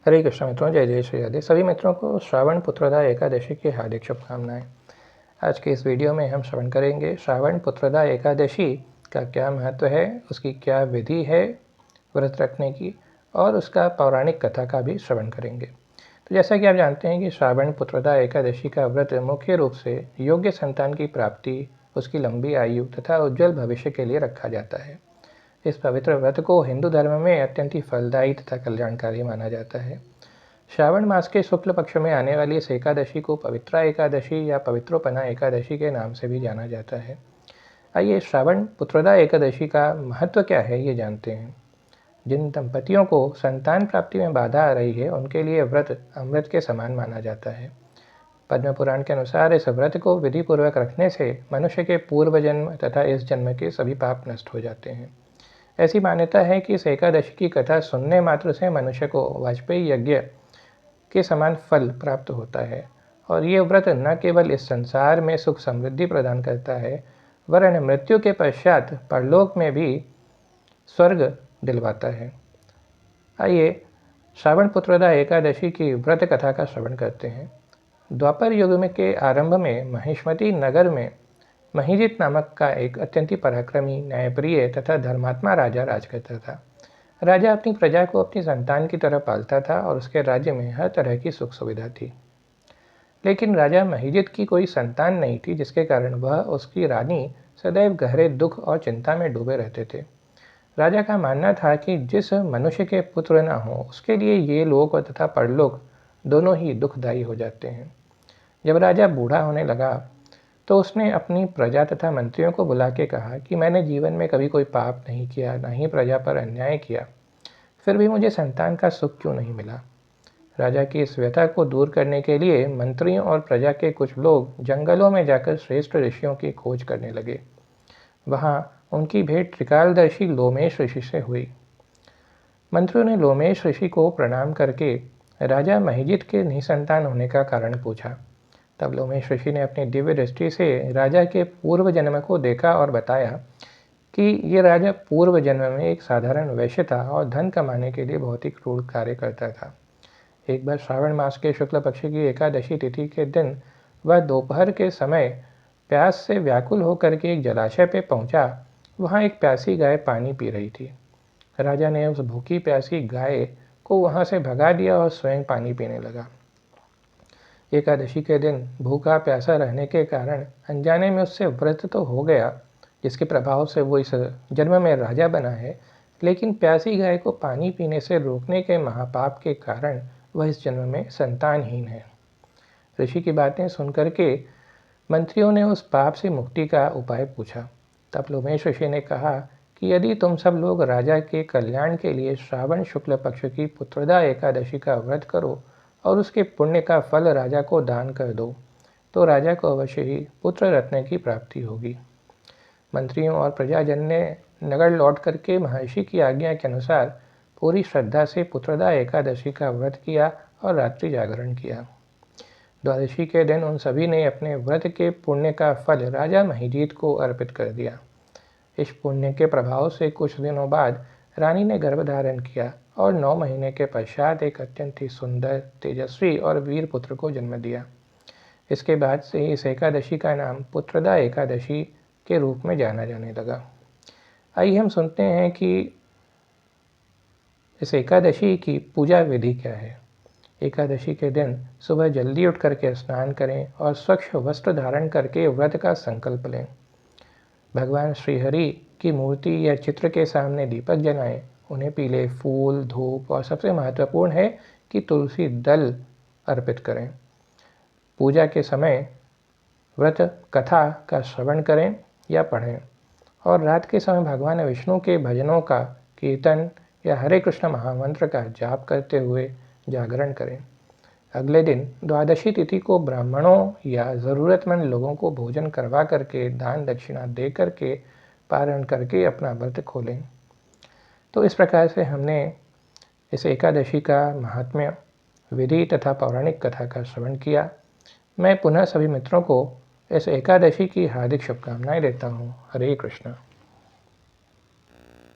हरे कृष्ण मित्रों, जय जय श्री राधे। सभी मित्रों को श्रावण पुत्रदा एकादशी की हार्दिक शुभकामनाएं। आज के इस वीडियो में हम श्रवण करेंगे श्रावण पुत्रदा एकादशी का क्या महत्व है, उसकी क्या विधि है व्रत रखने की, और उसका पौराणिक कथा का भी श्रवण करेंगे। तो जैसा कि आप जानते हैं कि श्रावण पुत्रदा एकादशी का व्रत मुख्य रूप से योग्य संतान की प्राप्ति, उसकी लंबी आयु तथा उज्जवल भविष्य के लिए रखा जाता है। इस पवित्र व्रत को हिंदू धर्म में अत्यंत ही फलदायी तथा कल्याणकारी माना जाता है। श्रावण मास के शुक्ल पक्ष में आने वाली इस एकादशी को पवित्रा एकादशी या पवित्रोपना एकादशी के नाम से भी जाना जाता है। आइए श्रावण पुत्रदा एकादशी का महत्व क्या है ये जानते हैं। जिन दंपतियों को संतान प्राप्ति में बाधा आ रही है, उनके लिए व्रत अमृत के समान माना जाता है। पद्म पुराण के अनुसार इस व्रत को विधि पूर्वक रखने से मनुष्य के पूर्व जन्म तथा इस जन्म के सभी पाप नष्ट हो जाते हैं। ऐसी मान्यता है कि इस एकादशी की कथा सुनने मात्र से मनुष्य को वाजपेयी यज्ञ के समान फल प्राप्त होता है, और ये व्रत न केवल इस संसार में सुख समृद्धि प्रदान करता है, वरन मृत्यु के पश्चात परलोक में भी स्वर्ग दिलवाता है। आइए श्रावण पुत्रदा एकादशी की व्रत कथा का श्रवण करते हैं। द्वापर युग में के आरंभ में महिष्मती नगर में महिजित नामक का एक अत्यंत ही पराक्रमी, न्यायप्रिय तथा धर्मात्मा राजा राज करता था। राजा अपनी प्रजा को अपनी संतान की तरह पालता था और उसके राज्य में हर तरह की सुख सुविधा थी। लेकिन राजा महिजित की कोई संतान नहीं थी, जिसके कारण वह उसकी रानी सदैव गहरे दुख और चिंता में डूबे रहते थे। राजा का मानना था कि जिस मनुष्य के पुत्र न हो, उसके लिए ये लोक तथा परलोक दोनों ही दुखदायी हो जाते हैं। जब राजा बूढ़ा होने लगा तो उसने अपनी प्रजा तथा मंत्रियों को बुला के कहा कि मैंने जीवन में कभी कोई पाप नहीं किया, न ही प्रजा पर अन्याय किया, फिर भी मुझे संतान का सुख क्यों नहीं मिला। राजा की इस व्यथा को दूर करने के लिए मंत्रियों और प्रजा के कुछ लोग जंगलों में जाकर श्रेष्ठ ऋषियों की खोज करने लगे। वहाँ उनकी भेंट त्रिकालदर्शी लोमेश ऋषि से हुई। मंत्रियों ने लोमेश ऋषि को प्रणाम करके राजा महिजित के निसंतान होने का कारण पूछा। तब लोमेश ऋषि ने अपनी दिव्य दृष्टि से राजा के पूर्व जन्म को देखा और बताया कि ये राजा पूर्व जन्म में एक साधारण वैश्य था और धन कमाने के लिए बहुत ही क्रूर कार्य करता था। एक बार श्रावण मास के शुक्ल पक्ष की एकादशी तिथि के दिन वह दोपहर के समय प्यास से व्याकुल होकर के एक जलाशय पे पहुंचा। वहां एक प्यासी गाय पानी पी रही थी। राजा ने उस भूखी प्यासी गाय को वहां से भगा दिया और स्वयं पानी पीने लगा। एकादशी के दिन भूखा प्यासा रहने के कारण अनजाने में उससे व्रत तो हो गया, जिसके प्रभाव से वो इस जन्म में राजा बना है, लेकिन प्यासी गाय को पानी पीने से रोकने के महापाप के कारण वह इस जन्म में संतानहीन है। ऋषि की बातें सुनकर के मंत्रियों ने उस पाप से मुक्ति का उपाय पूछा। तब लोमेश ऋषि ने कहा कि यदि तुम सब लोग राजा के कल्याण के लिए श्रावण शुक्ल पक्ष की पुत्रदा एकादशी का व्रत करो और उसके पुण्य का फल राजा को दान कर दो, तो राजा को अवश्य ही पुत्र रत्न की प्राप्ति होगी। मंत्रियों और प्रजाजन ने नगर लौट करके महर्षि की आज्ञा के अनुसार पूरी श्रद्धा से पुत्रदा एकादशी का व्रत किया और रात्रि जागरण किया। द्वादशी के दिन उन सभी ने अपने व्रत के पुण्य का फल राजा महिजीत को अर्पित कर दिया। इस पुण्य के प्रभाव से कुछ दिनों बाद रानी ने गर्भ धारण किया और 9 महीने के पश्चात एक अत्यंत ही सुंदर, तेजस्वी और वीर पुत्र को जन्म दिया। इसके बाद से इस एकादशी का नाम पुत्रदा एकादशी के रूप में जाना जाने लगा। आइए हम सुनते हैं कि इस एकादशी की पूजा विधि क्या है। एकादशी के दिन सुबह जल्दी उठ करके स्नान करें और स्वच्छ वस्त्र धारण करके व्रत का संकल्प लें। भगवान श्रीहरि की मूर्ति या चित्र के सामने दीपक जलाएं, उन्हें पीले फूल, धूप और सबसे महत्वपूर्ण है कि तुलसी दल अर्पित करें। पूजा के समय व्रत कथा का श्रवण करें या पढ़ें, और रात के समय भगवान विष्णु के भजनों का कीर्तन या हरे कृष्ण महामंत्र का जाप करते हुए जागरण करें। अगले दिन द्वादशी तिथि को ब्राह्मणों या ज़रूरतमंद लोगों को भोजन करवा करके, दान दक्षिणा दे करके, पारण करके अपना व्रत खोलें। तो इस प्रकार से हमने इस एकादशी का महात्म्य, विधि तथा पौराणिक कथा का श्रवण किया। मैं पुनः सभी मित्रों को इस एकादशी की हार्दिक शुभकामनाएं देता हूँ। हरे कृष्ण।